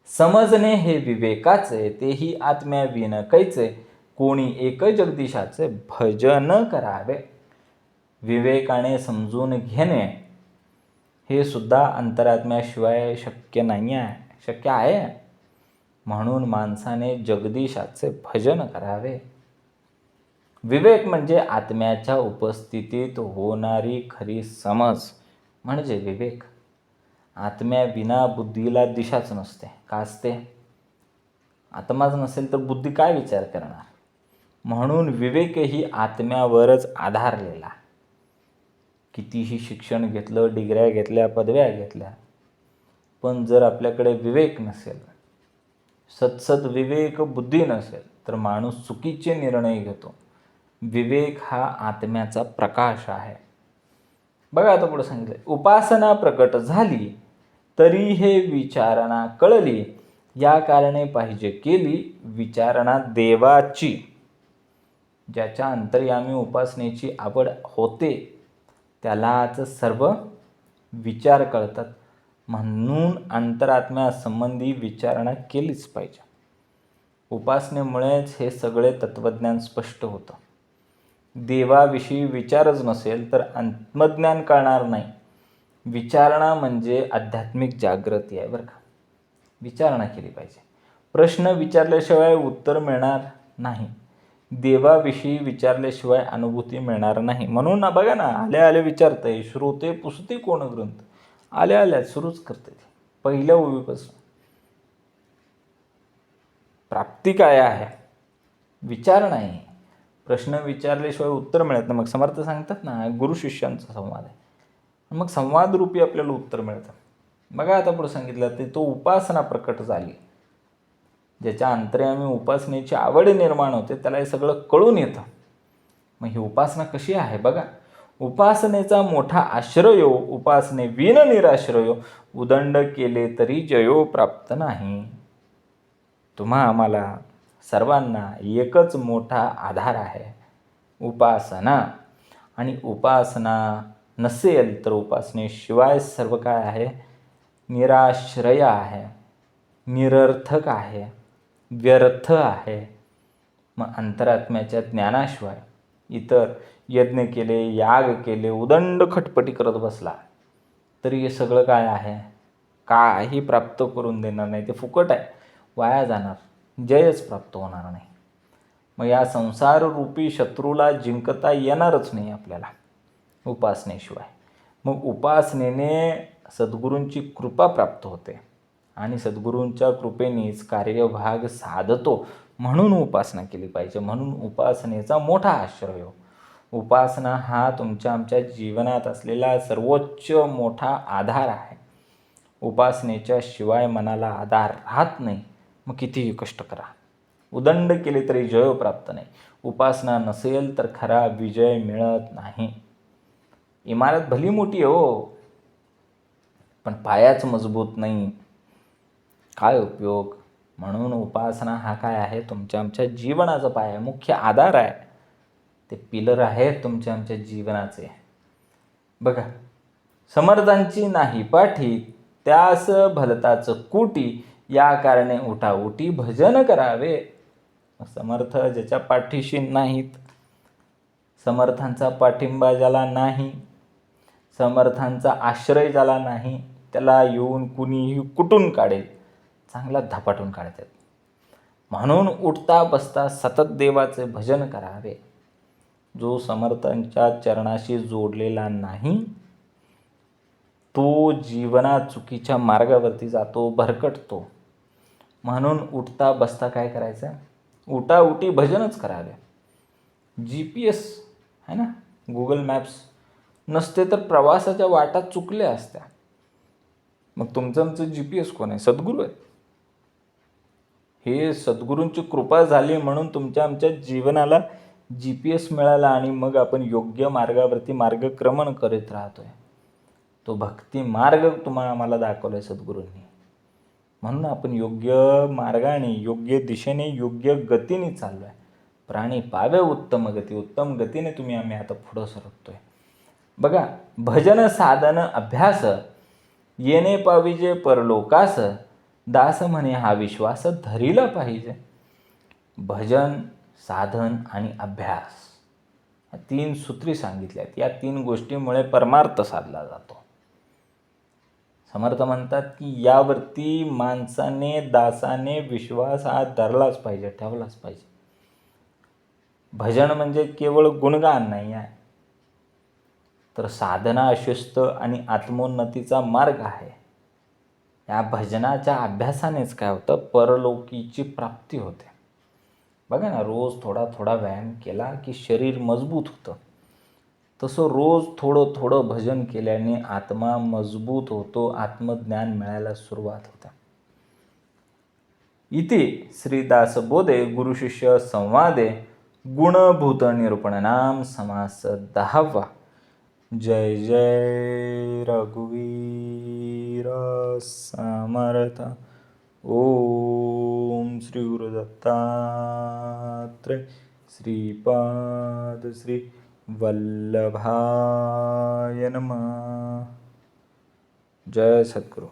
समजणे हे विवेकाचे, तेही आत्म्याविन कैचे, कोणी एक जगदीशाचे भजन करावे. विवेकाने समजून घेणे हे सुद्धा अंतरात्म्याशिवाय शक्य नाही आहे, शक्य आहे. म्हणून माणसाने जगदीशाचे भजन करावे. विवेक म्हणजे आत्म्याच्या उपस्थितीत होणारी खरी समज म्हणजे विवेक. आत्म्याविना बुद्धीला दिशाच नसते. का असते? आत्माच नसेल तर बुद्धी काय विचार करणार? म्हणून विवेकही आत्म्यावरच आधारलेला. कितीही शिक्षण घेतलं, डिग्र्या घेतल्या, पदव्या घेतल्या, पण जर आपल्याकडे विवेक नसेल, सत्सद विवेक बुद्धी नसेल, तर माणूस चुकीचे निर्णय घेतो. विवेक हा आत्म्याचा प्रकाश आहे. बघा आता पुढे सांगितलं, उपासना प्रकट झाली तरी हे विचारणा कळली, या कारणे पाहिजे केली विचारणा देवाची. ज्याच्या अंतर्यामी उपासनेची आवड होते त्यालाच सर्व विचार कळतात. म्हणून अंतरात्म्यासंबंधी विचारणा केलीच पाहिजे. उपासनेमुळेच हे सगळे तत्त्वज्ञान स्पष्ट होतं. देवाविषयी विचारच नसेल तर आत्मज्ञान कळणार नाही. विचारणा म्हणजे आध्यात्मिक जागृती आहे बरं का. विचारणा केली पाहिजे. प्रश्न विचारल्याशिवाय उत्तर मिळणार नाही. देवाविषयी विचारल्याशिवाय अनुभूती मिळणार नाही. म्हणून ना बघा ना, आले आले विचारतंय, श्रोते पुसते कोण ग्रंथ, आल्या आल्या सुरूच करते पहिल्या ओळीपासून. प्राप्ती काय आहे? विचारणा आहे. प्रश्न विचारल्याशिवाय उत्तर मिळत नाही. मग समर्थ सांगतात ना, गुरु शिष्यांचा संवाद आहे. मग संवादरूपी आपल्याला उत्तर मिळतं. बघा आता पुढे सांगितलं, ते तो उपासना प्रकट झाली. ज्याच्या अंतर्यामी उपासनेची आवड निर्माण होते त्याला हे सगळं कळून येतं. मग ही उपासना कशी आहे बघा. उपासनेचा मोठा आश्रयो, उपासने विन निराश्रयो, उदंड केले तरी जयो प्राप्त नाही. आम्हाला सर्वांना एकच मोठा आधार आहे, उपासना. आणि उपासना नसेल तर उपासनेशिवाय सर्व काय आहे? निराश्रय आहे, निरर्थक आहे, व्यर्थ आहे. मग अंतरात्म्याच्या ज्ञानाशिवाय इतर यज्ञ केले, याग केले, उदंड खटपटी करत बसला तरी हे सगळं काय आहे? काही प्राप्त करून देणार नाही. ते फुकट आहे, वाया जाणार, जयच प्राप्त होणार नाही. मग या संसार रूपी शत्रूला जिंकता येणारच नाही आपल्याला उपासनेशिवाय. मग उपासनेने सद्गुरूंची कृपा प्राप्त होते आणि सद्गुरूंच्या कृपेनेच कार्यभाग साधतो. म्हणून उपासना केली पाहिजे. म्हणून उपासनेचा मोठा आश्रय हो. उपासना हा तुमच्या आमच्या जीवनात असलेला सर्वोच्च मोठा आधार आहे. उपासनेच्या शिवाय मनाला आधार राहत नाही. मग कितीही कष्ट करा, उदंड केले तरी जय प्राप्त नाही. उपासना नसेल तर खरा विजय मिळत नाही. इमारत भली मोठी हो, पण पायाच मजबूत नाही, काय उपयोग? म्हणून उपासना हा काय आहे? तुमच्या आमच्या जीवनाचा पाय आहे, मुख्य आधार आहे. ते पिलर आहेत तुमच्या आमच्या जीवनाचे. बघा, समर्थांची नाही पाठी, त्यास भलताच कुटी, या कारणे उठा उठी भजन करावे. समर्थ ज्याच्या पाठीशी नाहीत, समर्थांचा पाठिंबा ज्याला नाही, समर्थांचा आश्रय ज्याला नाही, त्याला येऊन कुणीही कुठून काढेल? चांगला धपाटून काढतात. म्हणून उठता बसता सतत देवाचे भजन करावे. जो समर्थांच्या चरणाशी जोडलेला नाही तो जीवनात चुकीच्या मार्गावरती जातो, भरकटतो. म्हणून उठता बसता काय करायचं? उठाउठी भजनच करावे. GPS आहे ना, गुगल मॅप्स नसते तर प्रवासाच्या वाटा चुकल्या असत्या. मग तुमचं आमचं GPS कोण आहे? सद्गुरू आहेत. हे सद्गुरूंची कृपा झाली म्हणून तुमच्या आमच्या जीवनाला GPS मिळाला आणि मग आपण योग्य मार्गावरती मार्गक्रमण करत राहतोय. तो भक्ती मार्ग आम्हाला दाखवला आहे सद्गुरूंनी. म्हणून आपण योग्य मार्गाने, योग्य दिशेने, योग्य गतीने चाललो आहे. प्राणी पावे उत्तम गती. उत्तम गतीने आम्ही आता पुढं सरकतोय. बघा, भजन साधन अभ्यास येणे पाविजे परलोकास, दास म्हणे हा विश्वास धरिला पाहिजे. भजन, साधन आणि अभ्यास या 3 सूत्री सांगितल्या आहेत. या 3 गोष्टीमुळे परमार्थ साधला जातो. समर्थ म्हणतात की यावरती माणसाने, दासाने विश्वास हा धरलाच पाहिजे, ठेवलाच पाहिजे. भजन म्हणजे केवळ गुणगान नाही आहे, तर साधना, शिस्त आणि आत्मोन्नतीचा मार्ग आहे. या भजनाच्या अभ्यासानेच काय होतं? परलोकीची प्राप्ती होते. बघा ना, रोज थोडा थोडा व्यायाम केला की शरीर मजबूत होतं. तसं रोज थोडं थोडं भजन केल्याने आत्मा मजबूत होतो, आत्मज्ञान मिळायला सुरुवात होते. इथे श्रीदासबोधे गुरुशिष्य संवादे गुणभूत निरूपणनाम समास 10वा. जय जय रघुवीर समर्थ. ओम श्री गुरुदत्तात्रय श्रीपाद श्री वल्लभाय नमः. जय सद्गुरु.